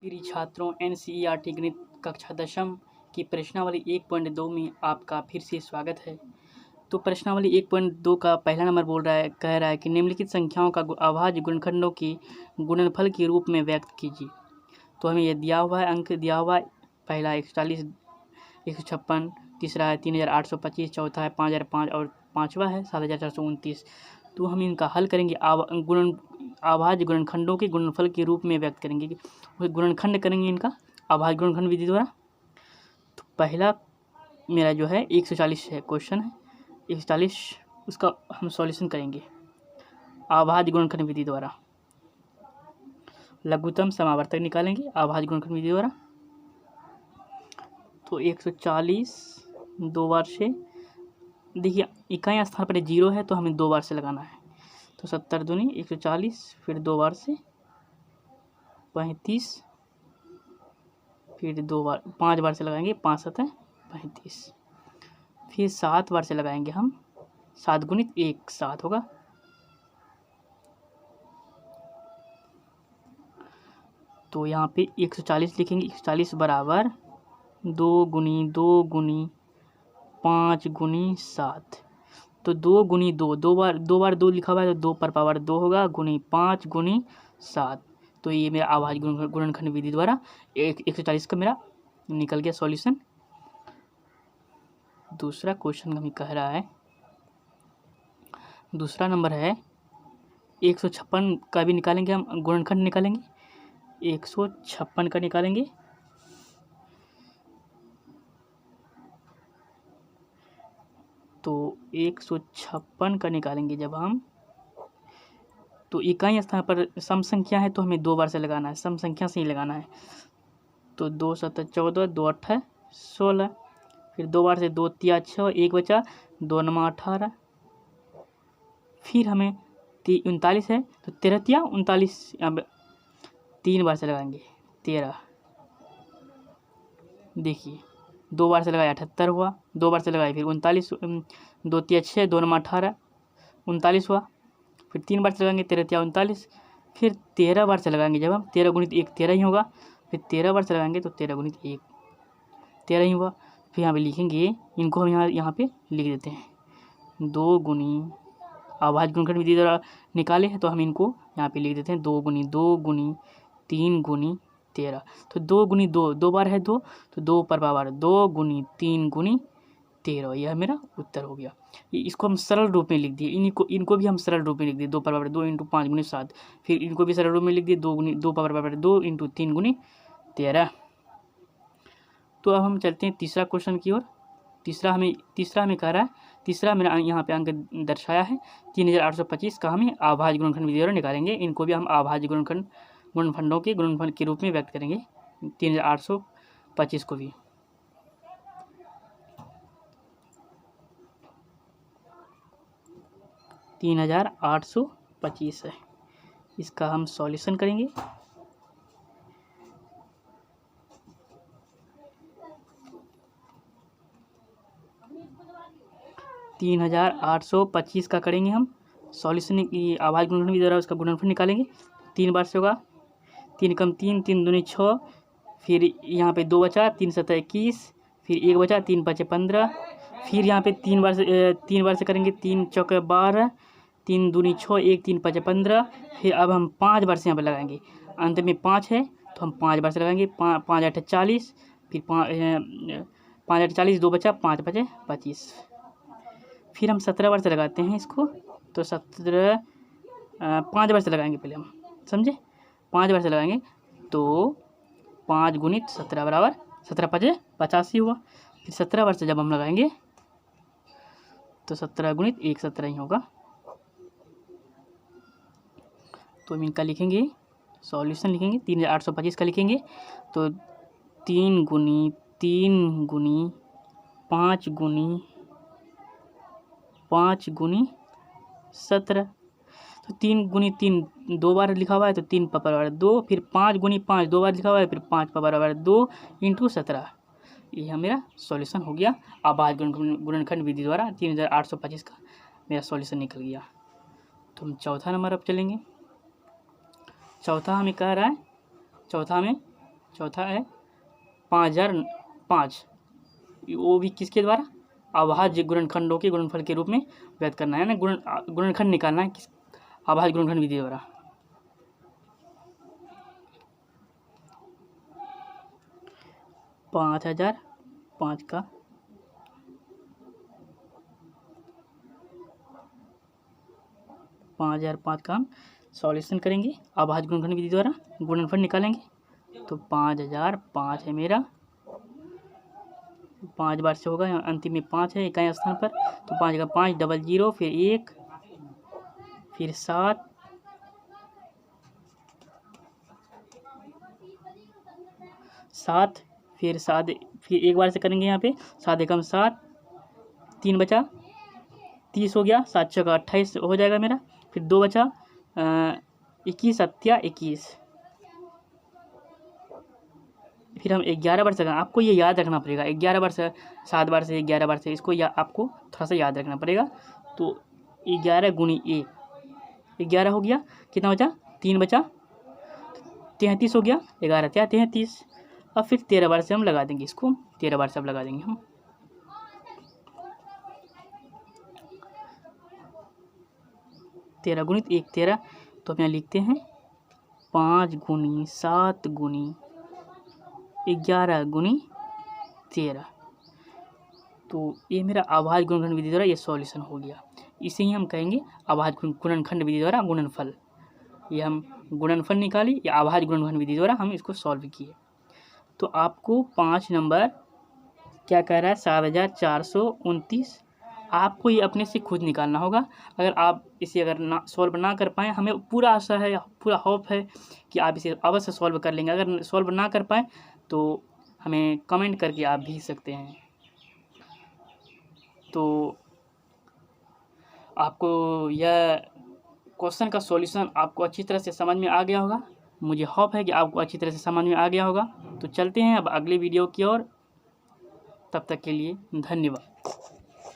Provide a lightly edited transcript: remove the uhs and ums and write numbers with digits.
प्रिय छात्रों, एनसीईआरटी गणित कक्षा 10वीं की प्रश्नावली 1.2 में आपका फिर से स्वागत है। तो प्रश्नावली 1.2 का पहला नंबर कह रहा है कि निम्नलिखित संख्याओं का अभाज्य गुणनखंडों की गुणनफल के रूप में व्यक्त कीजिए। तो हमें यह दिया हुआ है, अंक दिया हुआ है। पहला 140, 156, तीसरा है 3825, चौथा है 5005 और पाँचवा है 7429। तो हम इनका हल करेंगे, अभाज्य गुणनखंडों के गुणनफल के रूप में व्यक्त करेंगे। गुणनखंड करेंगे इनका अभाज्य गुणनखंड विधि द्वारा। तो पहला मेरा जो है 140 है, क्वेश्चन है 140, उसका हम सॉल्यूशन करेंगे अभाज्य गुणनखंड विधि द्वारा। लघुत्तम समावर्तक निकालेंगे अभाज्य गुणनखंड विधि द्वारा। तो 140 दो बार से, देखिए इकाई स्थान पर 0 है तो हमें दो बार से लगाना है। तो 70 दूनी 140, फिर दो बार से 35, फिर दो बार 5 बार से लगाएंगे, 5 7 35, फिर 7 बार से लगाएंगे हम, 7 गुणित 1 7 होगा। तो यहाँ पे 140 लिखेंगे, 140 बराबर 2 गुनी 2 गुनी 5 गुनी 7। तो 2 गुनी 2, दो बार 2 लिखा हुआ है तो 2 पर पावर 2 होगा, गुनी 5 गुनी 7। तो ये मेरा अभाज्य गुणनखंड विधि द्वारा 140 का मेरा निकल गया सॉल्यूशन। दूसरा क्वेश्चन हमें कह रहा है, दूसरा नंबर है 156 का भी निकालेंगे हम, गुणनखंड निकालेंगे 156 का निकालेंगे। तो 156 का निकालेंगे जब हम, तो इकाई स्थान पर सम संख्या है तो हमें दो बार से लगाना है, सम संख्या से ही लगाना है। तो 2 7 14, 2 8 16, फिर दो बार से 2 3 6, 1 बचा, 2 9 18, फिर हमें 39 है तो 13 3 39, अब 3 बार से लगाएंगे 13। देखिए दो बार से लगाया 78 हुआ, दो बार से लगाए फिर 39, 2 3 6, 2 9 18, 39 हुआ। फिर 3 बार से लगाएंगे 13 3 39, फिर 13 बार से लगाएंगे जब हम, 13 गुणित 1 13 ही होगा। फिर 13 बार से लगाएंगे तो 13 गुणित 1 13 ही हुआ। फिर यहाँ पे लिखेंगे, इनको हम यहाँ पे लिख देते हैं 2 गुनी अभाज्य गुणनखंड विधि द्वारा निकाले हैं तो हम इनको यहाँ पे लिख देते हैं 2 गुनी 2 गुनी 3 गुनी 13। तो 2 गुनी 2, दो बार है 2 तो 2 पर पावर 2 गुनी 3 गुनी 13, यह मेरा उत्तर हो गया। इसको हम सरल रूप में लिख दिए, इनको भी हम सरल रूप में लिख दिए, 2 पर पावर 2 इंटू 5 गुनी 7, फिर इनको भी सरल रूप में लिख दिए 2 पर पावर 2 इंटू 3 गुनी 13। तो अब हम चलते हैं तीसरा क्वेश्चन की ओर। तीसरा हमें कह रहा है, तीसरा मेरा यहाँ पे अंक दर्शाया है 3825 का हमें अभाज्य गुणनखंड विधि द्वारा निकालेंगे। इनको भी हम अभाज्य गुणनखंडों के गुणनफल के रूप में व्यक्त करेंगे 3825 को भी। तीन 3825 है, इसका हम सॉल्यूशन करेंगे। तीन 3825 का करेंगे हम सॉल्यूशन, अभाज्य गुणनखंड विधि द्वारा उसका गुणनफल निकालेंगे। 3 बार से होगा, 3 कम 3, 3 दूनी 6, फिर यहाँ पे 2 बचा, 3 7 21, फिर 1 बचा, 3 5 15, फिर यहाँ पे 3 बार से करेंगे, 3 चौक 12, 3 दूनी 6, 1 3 5 15। फिर अब हम 5 बार से यहाँ पे लगाएंगे, अंत में 5 है तो हम 5 बार से लगाएंगे, 5 8 40, फिर 5 8 40, 2 बचा, 5 5 25, फिर हम 17 बार से लगाते हैं इसको। तो 17 5 बार से लगाएंगे पहले हम, समझे, 5 बार से लगाएंगे तो 5 गुणित 17 बराबर 17 5 85 हुआ। फिर 17 बार से जब हम लगाएंगे तो 17 गुणित 1 17 ही होगा। तो हम इनका लिखेंगे सॉल्यूशन, लिखेंगे 3825 का लिखेंगे। तो 3 गुनी 3 गुनी 5 गुनी 5 गुनी 17। तो 3 गुनी 3 दो बार लिखा हुआ है तो 3 पर बराबर 2, फिर 5 गुनी 5 दो बार लिखा हुआ है, फिर 5 पर बराबर 2 इंटू 17। यह मेरा सॉल्यूशन हो गया अभाज्य गुणनखंड विधि द्वारा 3825 का मेरा सॉल्यूशन निकल गया। तो हम चौथा नंबर अब चलेंगे। चौथा हमें कह रहा है, चौथा में चौथा है 5005, वो भी किसके द्वारा, अभाज्य गुणनखंडों के गुणनफल के रूप में व्यक्त करना है ना, गुणनखंड निकालना है किस अभाज्य गुणनखंड विधि द्वारा। पाँच हजार पाँच का 5005 का हम सॉल्यूशन करेंगे अभाज्य गुणनखंड विधि द्वारा, गुणनफल निकालेंगे। तो 5005 है मेरा, 5 बार से होगा, अंतिम में 5 है इकाई स्थान पर, तो 5 का 5 डबल 0 फिर 1 फिर 7 7 फिर 7 फिर एक बार से करेंगे यहाँ पे, 7 एकम 7, 3 बचा 30 हो गया, 7 चौका 28 हो जाएगा मेरा, फिर 2 बचा 21 सत्या 21, फिर हम 11 बार से, आपको ये याद रखना पड़ेगा, 11 बार से 7 बार से 11 बार से, इसको आपको थोड़ा सा याद रखना पड़ेगा। तो 11 गुणी 1 11 हो गया, कितना बचा 3 बचा 33 हो गया, 11 क्या 33। अब फिर 13 बार से हम लगा देंगे, इसको 13 बार से अब लगा देंगे हम, 13 गुणित 1 13, तो हम यहाँ लिखते हैं 5 गुणी 7 गुणी 11 गुणी 13। तो ये मेरा अभाज्य गुणनखंड विधि द्वारा ये सॉल्यूशन हो गया। इसे ही हम कहेंगे अभाज्य गुणनखंड विधि द्वारा गुणनफल। ये हम गुणनफल निकाली या अभाज्य गुणनखंड विधि द्वारा हम इसको सॉल्व किए। तो आपको 5 नंबर क्या कह रहा है 7429, आपको ये अपने से खुद निकालना होगा। अगर आप इसे अगर ना सॉल्व ना कर पाएँ, हमें पूरा आशा है, पूरा होप है कि आप इसे अवश्य सॉल्व कर लेंगे। अगर सॉल्व ना कर पाएँ तो हमें कमेंट करके आप भेज सकते हैं। तो आपको यह क्वेश्चन का सॉल्यूशन आपको अच्छी तरह से समझ में आ गया होगा, मुझे होप है कि आपको अच्छी तरह से समझ में आ गया होगा। तो चलते हैं अब अगले वीडियो की ओर, तब तक के लिए धन्यवाद।